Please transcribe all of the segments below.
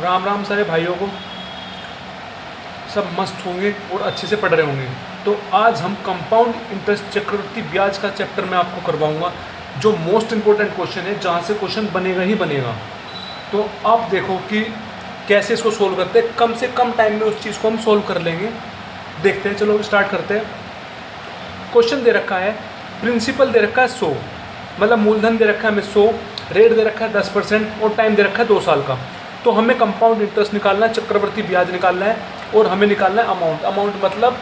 राम राम सारे भाइयों को। सब मस्त होंगे और अच्छे से पढ़ रहे होंगे। तो आज हम कंपाउंड इंटरेस्ट चक्रवृद्धि ब्याज का चैप्टर मैं आपको करवाऊंगा, जो मोस्ट इंपॉर्टेंट क्वेश्चन है, जहाँ से क्वेश्चन बनेगा ही बनेगा। तो आप देखो कि कैसे इसको सोल्व करते हैं, कम से कम टाइम में उस चीज़ को हम सोल्व कर लेंगे। देखते हैं, चलो स्टार्ट करते हैं। क्वेश्चन दे रखा है, प्रिंसिपल दे रखा है 100, मतलब मूलधन दे रखा है हमें 100, रेट दे रखा है 10% और टाइम दे रखा है 2 साल का। तो हमें कंपाउंड इंटरेस्ट निकालना है, चक्रवर्ती ब्याज निकालना है और हमें निकालना है अमाउंट। अमाउंट मतलब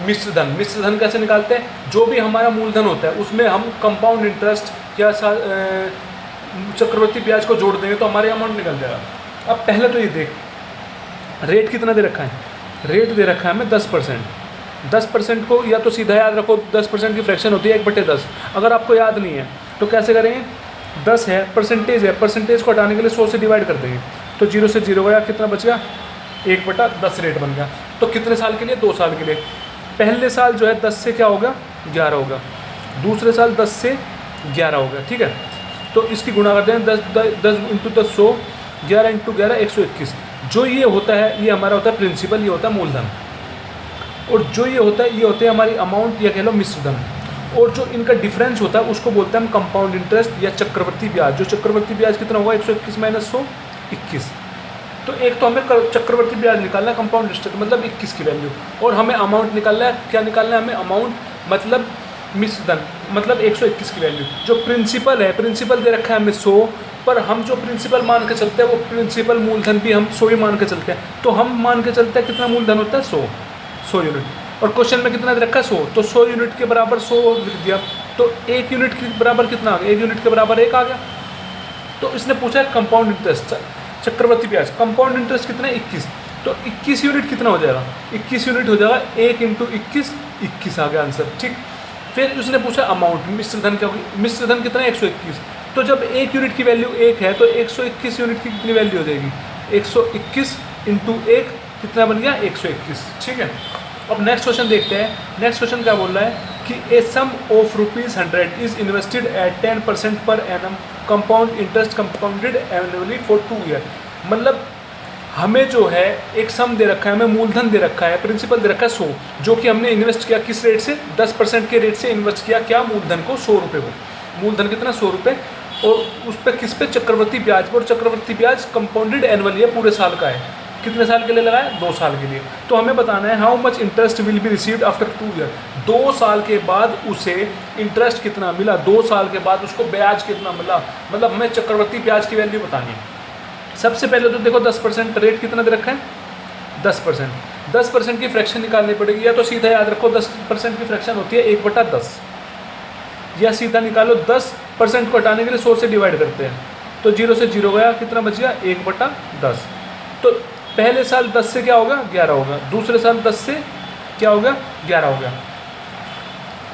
मिश्र धन। मिश्र धन कैसे निकालते हैं? जो भी हमारा मूलधन होता है उसमें हम कंपाउंड इंटरेस्ट या चक्रवर्ती ब्याज को जोड़ देंगे तो हमारे अमाउंट निकल जाएगा। अब पहले तो ये देख, रेट कितना दे रखा है? रेट दे रखा है हमें 10%। 10% को या तो सीधा याद रखो, 10% की फ्रैक्शन होती है 1/10। अगर आपको याद नहीं है तो कैसे करेंगे? 10 है, परसेंटेज है, परसेंटेज को हटाने के लिए 100 से डिवाइड कर देंगे तो 0 से 0 गया, कितना बच गया? 1/10 रेट बन गया। तो कितने साल के लिए? 2 साल के लिए। पहले साल जो है 10 से क्या होगा? 11 होगा। दूसरे साल 10 से 11 होगा, ठीक है। तो इसकी गुणा करते हैं, 10 इंटू 10 100, 11 इंटू 11 121। जो ये होता है ये हमारा होता है प्रिंसिपल, ये होता है मूलधन। और जो ये होता है ये होते हैं हमारी अमाउंट या कह लो मिश्र धन। और जो इनका डिफरेंस होता है उसको बोलते हैं हम कंपाउंड इंटरेस्ट या चक्रवर्ती ब्याज। जो चक्रवर्ती ब्याज कितना होगा? 121 माइनस 100, 21। तो एक तो हमें चक्रवर्ती ब्याज निकालना है, कंपाउंड इंटरेस्ट मतलब 21 की वैल्यू, और हमें अमाउंट निकालना है। क्या निकालना है हमें? अमाउंट मतलब मिश्र धन मतलब 121 की वैल्यू। जो प्रिंसिपल है, प्रिंसिपल दे रखा है हमें 100, पर हम जो प्रिंसिपल मान के चलते हैं वो प्रिंसिपल मूलधन भी हम 100 ही मान के चलते हैं। तो हम मान के चलते हैं कितना मूलधन होता है? 100 यूनिट। और क्वेश्चन में कितना दे रखा है? 100। तो 100 यूनिट के बराबर 100 लिख दिया। तो 1 यूनिट के बराबर कितना आ गया? 1 यूनिट के बराबर 1 आ गया। तो इसने पूछा है कंपाउंड इंटरेस्ट चक्रवर्ती ब्याज। कंपाउंड इंटरेस्ट कितना है? 21। तो 21 यूनिट कितना हो जाएगा? 21 यूनिट हो जाएगा 1 इंटू 21, 21 आ गया आंसर, ठीक। फिर उसने पूछा अमाउंट, मिश्र धन क्या होगी? मिश्र धन कितना है? 121। तो जब 1 यूनिट की वैल्यू 1 है तो 121 यूनिट की कितनी वैल्यू हो जाएगी? 121 इंटू 1 कितना बन गया? 121, ठीक है। अब नेक्स्ट क्वेश्चन देखते हैं। नेक्स्ट क्वेश्चन क्या बोल रहा है कि a sum of ₹100 is invested at 10% per annum, compound interest compounded annually for 2 year. मतलब हमें जो है एक सम दे रखा है, हमें मूलधन दे रखा है, प्रिंसिपल दे रखा है 100, जो कि हमने इन्वेस्ट किया किस रेट से? 10% के रेट से इन्वेस्ट किया। क्या? मूलधन को, 100 रुपये को। मूलधन कितना? 100 रुपये। और उस पर किस पे? चक्रवर्ती ब्याज पर। चक्रवर्ती ब्याज कंपाउंडेड एनुअली है, पूरे साल का है। कितने साल के लिए लगाया? 2 साल के लिए। तो हमें बताना है how much interest will be received after 2 year. 2 साल के बाद उसे इंटरेस्ट कितना मिला, 2 साल के बाद उसको ब्याज कितना मिला, मतलब हमें चक्रवर्ती ब्याज की वैल्यू बतानी है। सबसे पहले तो देखो 10% रेट कितना दे रखा है? 10%। 10% की फ्रैक्शन निकालनी पड़ेगी, या तो सीधा याद रखो 10% की फ्रैक्शन होती है 1/10, या सीधा निकालो 10% को हटाने के लिए 100 से डिवाइड करते हैं तो 0 से 0 गया, कितना बच गया? 1/10। तो पहले साल 10 से क्या होगा? 11 होगा। दूसरे साल 10 से क्या होगा? 11 हो गया,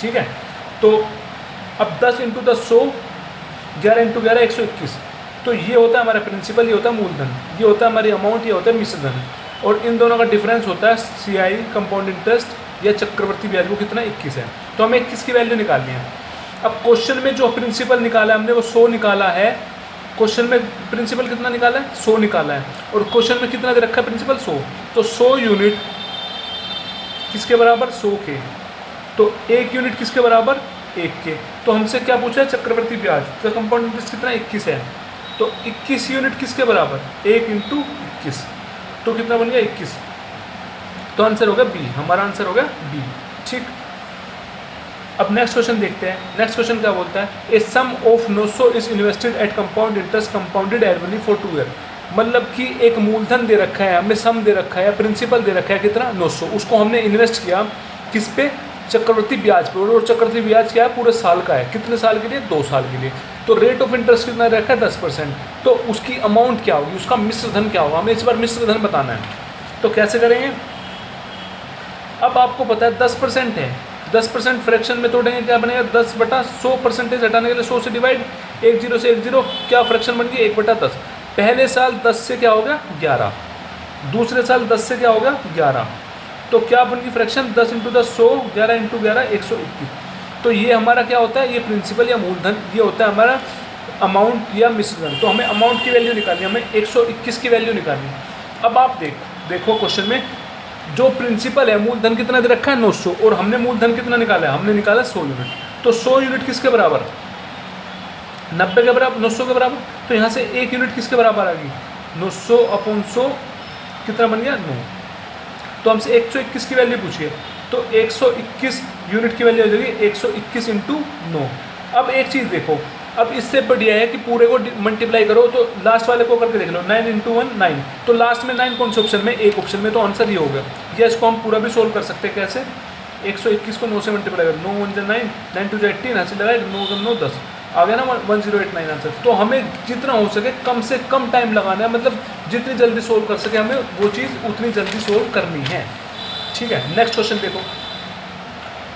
ठीक है। तो अब 10 इंटू 10 100, 11 इंटू 11 121। तो ये होता है हमारा प्रिंसिपल, ये होता है मूलधन, ये होता है हमारी अमाउंट, ये होता है मिश्र धन। और इन दोनों का डिफरेंस होता है CI कंपाउंड इंटरेस्ट या चक्रवर्ती ब्याज, वो कितना? 21 है। तो हमें 21 की वैल्यू निकालनी है। अब क्वेश्चन में जो प्रिंसिपल निकाला है हमने वो 100 निकाला है। क्वेश्चन में प्रिंसिपल कितना निकाला है? 100 निकाला है। और क्वेश्चन में कितना दे रखा है प्रिंसिपल? 100। तो 100 यूनिट किसके बराबर? 100 के। तो 1 यूनिट किसके बराबर? 1 के। तो हमसे क्या पूछा है? चक्रवर्ती ब्याज। तो कंपाउंड इंटरेस्ट कितना? 21 है। तो 21 यूनिट किसके बराबर? 1 इंटू 21। तो कितना बन गया? 21। तो आंसर हो गया बी, हमारा आंसर हो गया बी, ठीक। अब नेक्स्ट क्वेश्चन देखते हैं। नेक्स्ट क्वेश्चन क्या बोलता है? A sum of 900 is invested at compound interest compounded annually for 2 year. मतलब कि एक मूलधन दे रखा है, हमें सम दे रखा है, प्रिंसिपल दे रखा है कितना? 900। उसको हमने इन्वेस्ट किया किस पे? चक्रवर्ती ब्याज पर। और चक्रवर्ती ब्याज क्या है? पूरे साल का है। कितने साल के लिए? 2 साल के लिए। तो रेट ऑफ इंटरेस्ट कितना रखा है? 10%। तो उसकी अमाउंट क्या होगी? उसका मिश्र धन क्या होगा? हमें इस बार मिश्र धन बताना है। तो कैसे करेंगे? अब आपको पता है 10% है, 10% फ्रैक्शन में तोड़ेंगे, क्या बनेगा? 10/100 परसेंटेज हटाने के लिए 100 से डिवाइड, 1 0 से 1 0, क्या फ्रैक्शन बन गई? 1/10। पहले साल 10 से क्या हो गया? 11। दूसरे साल 10 से क्या हो गया? 11। तो क्या बन गई फ्रैक्शन? 10 into 10 100, 11 into 11 121। तो ये हमारा क्या होता है? ये प्रिंसिपल या मूलधन, ये होता है हमारा अमाउंट या मिश्रण, तो हमें अमाउंट की वैल्यू निकालनी, हमें 121 की वैल्यू निकालनी। अब आप देखो क्वेश्चन में जो प्रिंसिपल है, मूलधन कितना दे रखा है 900, और हमने मूलधन कितना निकाला है, हमने निकाला 100 यूनिट। तो 100 यूनिट किसके बराबर, 90 के बराबर, 900 के बराबर। तो यहाँ से 1 यूनिट किसके बराबर आ गई, 900 अपॉन 100 कितना बन गया 9। तो हमसे 121 की वैल्यू पूछिए, तो 121 यूनिट की वैल्यू हो जाएगी 121 इंटू 9। अब एक चीज़ देखो, अब इससे बढ़िया है कि पूरे को मल्टीप्लाई करो, तो लास्ट वाले को करके देख लो, 9 इंटू 1 9। तो लास्ट में 9 कौन से ऑप्शन में, एक ऑप्शन में, तो आंसर ये हो गया। या इसको हम पूरा भी सोल्व कर सकते हैं, कैसे, 121 को 9 से मल्टीप्लाई करो, 9 1 9, 9 2 18, हंसी लगाए, 9 9 10, आ गया ना 1089 आंसर। तो हमें जितना हो सके कम से कम टाइम लगाना है, मतलब जितनी जल्दी सोल्व कर सके हमें वो चीज़ उतनी जल्दी सोल्व करनी है। ठीक है, नेक्स्ट क्वेश्चन देखो।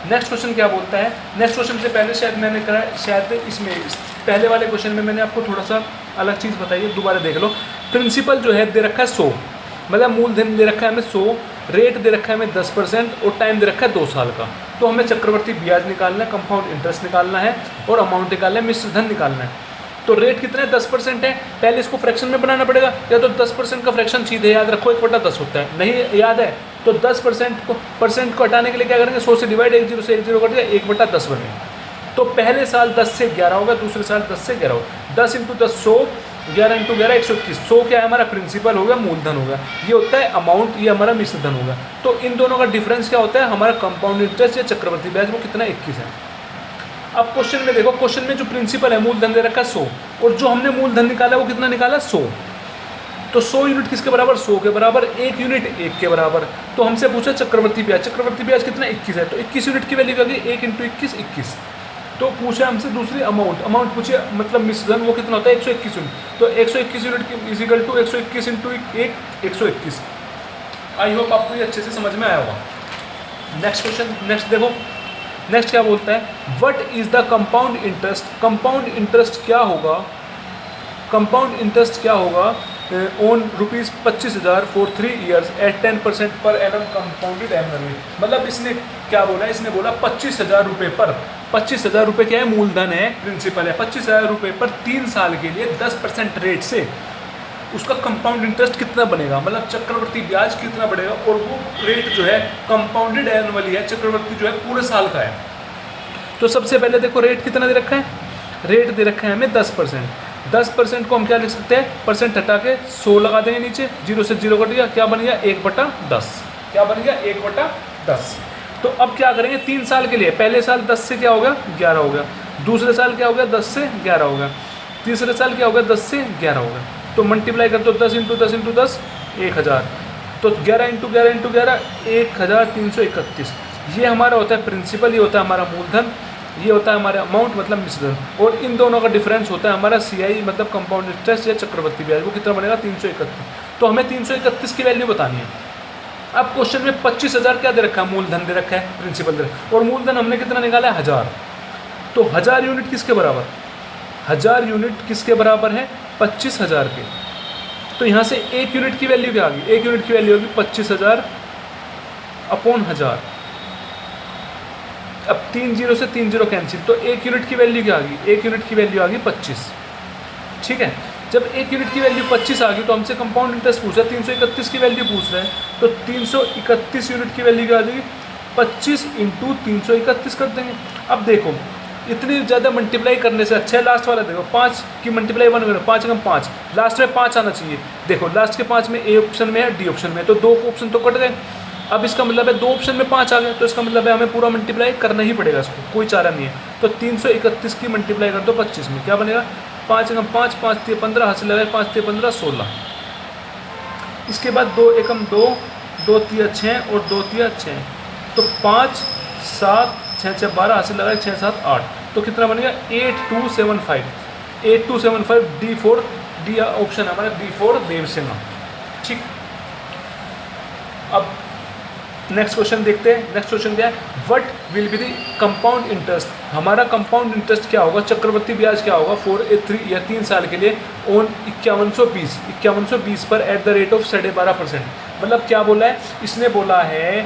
नेक्स्ट क्वेश्चन क्या बोलता है, नेक्स्ट क्वेश्चन से पहले शायद मैंने करा, शायद इसमें पहले वाले क्वेश्चन में मैंने आपको थोड़ा सा अलग चीज़ बताई है, दोबारा देख लो। प्रिंसिपल जो है दे रखा है 100, मतलब मूलधन दे रखा है हमें 100, रेट दे रखा है हमें 10% और टाइम दे रखा है 2 साल का। तो हमें चक्रवर्ती ब्याज निकालना है, कंपाउंड इंटरेस्ट निकालना है और अमाउंट निकालना है, मिश्र धन निकालना है। तो रेट कितना है, 10% है। पहले इसको फ्रैक्शन में बनाना पड़ेगा, या तो 10% का फ्रैक्शन सीधे याद रखो 1/10 होता है, नहीं याद है तो 10% को हटाने के लिए क्या करेंगे, 100 से डिवाइड, 1 0 से 1 0 कट गया, 1/10 बनेगा। तो पहले साल 10 से 11 होगा, दूसरे साल 10 से 11 होगा। 10 इंटू 10 100, 11 इंटू 11 121। 100 क्या है हमारा, प्रिंसिपल होगा, मूलधन होगा, ये होता है अमाउंट, ये हमारा मिश्र धन होगा। तो इन दोनों का डिफरेंस क्या होता है, हमारा कंपाउंड इंटरेस्ट या चक्रवर्ती ब्याज, वो कितना 21 है। अब क्वेश्चन में देखो, क्वेश्चन में जो प्रिंसिपल है मूलधन दे रखा है 100, और जो हमने मूलधन निकाला वो कितना निकाला 100। तो 100 यूनिट किसके बराबर, 100 के बराबर, 1 यूनिट 1 के बराबर। तो हमसे पूछा चक्रवर्ती ब्याज, चक्रवर्ती ब्याज कितना 21 है, तो 21 यूनिट की वैल्यू क्या गई, 1 इंटू 21 21। तो पूछा हमसे दूसरी अमाउंट, अमाउंट पूछे मतलब मिश्रण, वो कितना होता है 121 यूनिट। तो 121 यूनिट की is equal to 121 into 1 121। I hope आपको ये अच्छे से समझ में आया होगा। नेक्स्ट क्वेश्चन, नेक्स्ट देखो, नेक्स्ट क्या बोलता है, what is the compound interest. Compound interest क्या होगा, कंपाउंड इंटरेस्ट क्या होगा on ₹25,000 for 3 years eight 10% per annum compounded annually. मतलब इसने क्या बोला, इसने बोला 25,000 रुपये पर, 25,000 रुपये क्या है, मूलधन है, प्रिंसिपल है, 25,000 रुपये पर 3 साल के लिए 10% रेट से उसका कंपाउंड इंटरेस्ट कितना बनेगा, मतलब चक्रवर्ती ब्याज कितना बढ़ेगा, और वो रेट जो है कंपाउंडेड एनुअली है, चक्रवर्ती जो है पूरे साल का है। तो सबसे पहले देखो रेट कितना दे रखा है, रेट दे रखा है हमें 10%। 10% को हम क्या लिख सकते हैं, परसेंट हटा के 100 लगा देंगे नीचे, 0 से 0 कट गया, क्या बन गया 1/10, क्या बन गया 1/10। तो अब क्या करेंगे, 3 साल के लिए, पहले साल 10 से क्या हो गया 11 हो गया, दूसरे साल क्या हो गया 10 से 11 हो गया, तीसरे साल क्या हो गया 10 से 11 हो गया। तो मल्टीप्लाई कर दो, 10 इंटू 10 इंटू 10 1000, तो 11 इंटू 11 इंटू 11 1331। ये हमारा होता है प्रिंसिपल, ये होता है हमारा मूलधन, ये होता है हमारा अमाउंट मतलब मिश्रण, और इन दोनों का डिफरेंस होता है हमारा CI मतलब कंपाउंड इंटरेस्ट या चक्रवर्ती ब्याज, वो कितना बनेगा 331। तो हमें 331 की वैल्यू बतानी है। अब क्वेश्चन में 25,000 क्या दे रखा है, मूलधन दे रखा है, प्रिंसिपल दे रखा है, और मूलधन हमने कितना निकाला है 1000। तो 1000 यूनिट किसके बराबर, 1000 यूनिट किसके बराबर है 25,000 के। तो यहाँ से 1 यूनिट की वैल्यू क्या आ गई, 1 यूनिट की वैल्यू होगी 25,000 अपॉन 1000। अब 3 0 से 3 0 कैंसिल, तो 1 यूनिट की वैल्यू क्या आ गई, 1 यूनिट की वैल्यू आ गई 25। ठीक है, जब 1 यूनिट की वैल्यू 25 आ गई तो हमसे कंपाउंड इंटरेस्ट पूछ रहा है, 331 की वैल्यू पूछ रहा है, तो 331 यूनिट की वैल्यू क्या आ जाएगी, 25 इंटू 331 कर देंगे। अब देखो इतनी ज़्यादा मल्टीप्लाई करने से अच्छा है लास्ट वाला, देखो 5 की मल्टीप्लाई 1 करो, 5 कम 5, लास्ट में 5 आना चाहिए। देखो लास्ट के 5 में A ऑप्शन में है, D ऑप्शन में, तो 2 ऑप्शन तो कट गए। अब इसका मतलब है 2 ऑप्शन में 5 आ गए, तो इसका मतलब है हमें पूरा मल्टीप्लाई करना ही पड़ेगा, इसको कोई चारा नहीं है। तो 331 की मल्टीप्लाई कर दो 25 में, क्या बनेगा 5 कम 5, 5 3 15, हाथ से लगाए 5 3 15 16। इसके बाद 2 एकम 2, 2 3 6 और 2 3 6, तो 5 7 6 6 12, हाथ से लगाए 6 7 8, तो कितना बनेगा 8275। 8275 D4, डी ऑप्शन है हमारा D4 देवसेना। ठीक, अब नेक्स्ट क्वेश्चन देखते हैं। नेक्स्ट क्वेश्चन क्या है, what will be the compound interest. हमारा कंपाउंड इंटरेस्ट क्या होगा, चक्रवर्ती ब्याज क्या होगा फॉर 3 साल के लिए ऑन 5120 पर एट द रेट ऑफ 12.5%। मतलब क्या बोला है, इसने बोला है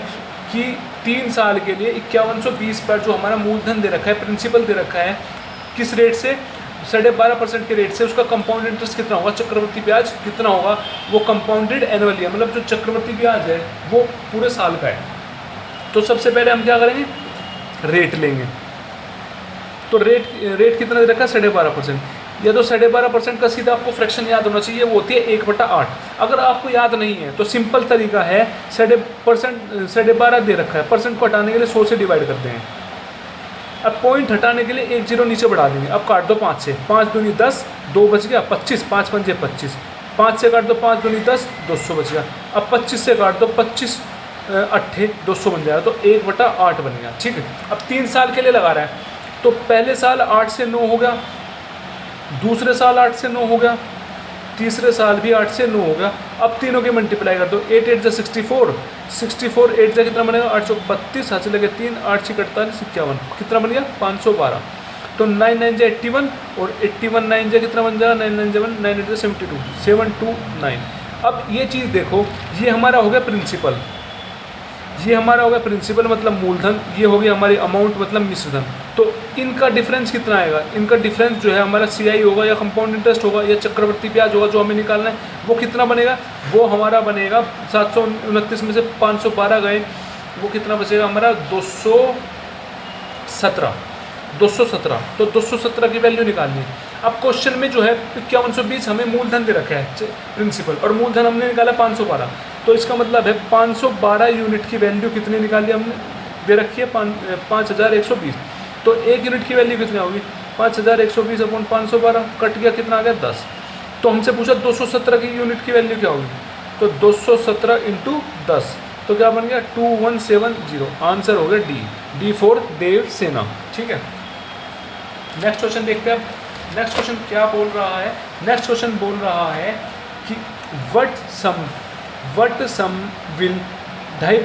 कि 3 साल के लिए 5120 पर जो हमारा मूलधन दे रखा है, प्रिंसिपल दे रखा है, किस रेट से 12.5% के रेट से उसका कंपाउंड इंटरेस्ट कितना होगा, चक्रवर्ती ब्याज कितना होगा, वो कंपाउंडेड एनुअली है, मतलब जो चक्रवर्ती ब्याज है वो पूरे साल का है। तो सबसे पहले हम क्या करेंगे, रेट लेंगे। तो रेट कितना दे रखा है, 12.5%। या तो 12.5% का सीधा आपको फ्रैक्शन याद होना चाहिए, वो होती है 1/8। अगर आपको याद नहीं है तो सिंपल तरीका है, 12.5 दे रखा है, परसेंट को हटाने के लिए 100 से डिवाइड करते हैं। अब पॉइंट हटाने के लिए 1 0 नीचे बढ़ा देंगे। अब काट दो 5 से, 5 दूनी 10, 2 बच गया 25, 5 पंजे 25, 5 से काट दो 5 दूनी 10, 200 बच गया। अब 25 से काट दो 25 8 200 बन जाएगा, तो 1/8 बन गया। ठीक है, अब 3 साल के लिए लगा रहा है, तो पहले साल 8 से 9 हो गया, दूसरे साल 8 से 9 हो गया, तीसरे साल भी 8 से 9 हो गया। अब तीनों के मल्टीप्लाई कर दो, 8 8 64, 64 8 जा कितना बनेगा, 832, हाथ से लगे 3, 8 6 48 51, कितना बन गया 512। तो 9 9 जा 81 और 81 9 जा कितना बन जाएगा, 9 9 जा 1, 9 8 जा 72, 729। अब ये चीज़ देखो, ये हमारा हो गया प्रिंसिपल, ये हमारा हो गया प्रिंसिपल मतलब मूलधन, ये हो गया हमारी अमाउंट मतलब मिश्रधन। तो इनका डिफरेंस कितना आएगा, इनका डिफरेंस जो है हमारा CI होगा या कंपाउंड इंटरेस्ट होगा या चक्रवर्ती ब्याज होगा, जो हमें निकालना है वो कितना बनेगा, वो हमारा बनेगा 729 में से 512 गए, वो कितना बचेगा हमारा 217। तो 217 की वैल्यू निकालनी है। अब क्वेश्चन में जो है 5120 हमें मूलधन दे रखा है प्रिंसिपल, और मूलधन हमने निकाला 512, तो इसका मतलब है 512 यूनिट की वैल्यू कितनी निकाली हमने, दे रखी है 5120। तो 1 यूनिट की वैल्यू कितनी होगी, 5120 अपॉन 512, कट गया कितना आ गया 10। तो हमसे पूछा 217 की यूनिट की वैल्यू क्या होगी, तो 217 इंटू 10, तो क्या बन गया 2170। आंसर हो गया डी फॉर देव सेना। ठीक है, नेक्स्ट क्वेश्चन देखते हैं। नेक्स्ट क्वेश्चन क्या बोल रहा है, नेक्स्ट क्वेश्चन बोल रहा है कि वट सम विल 2.5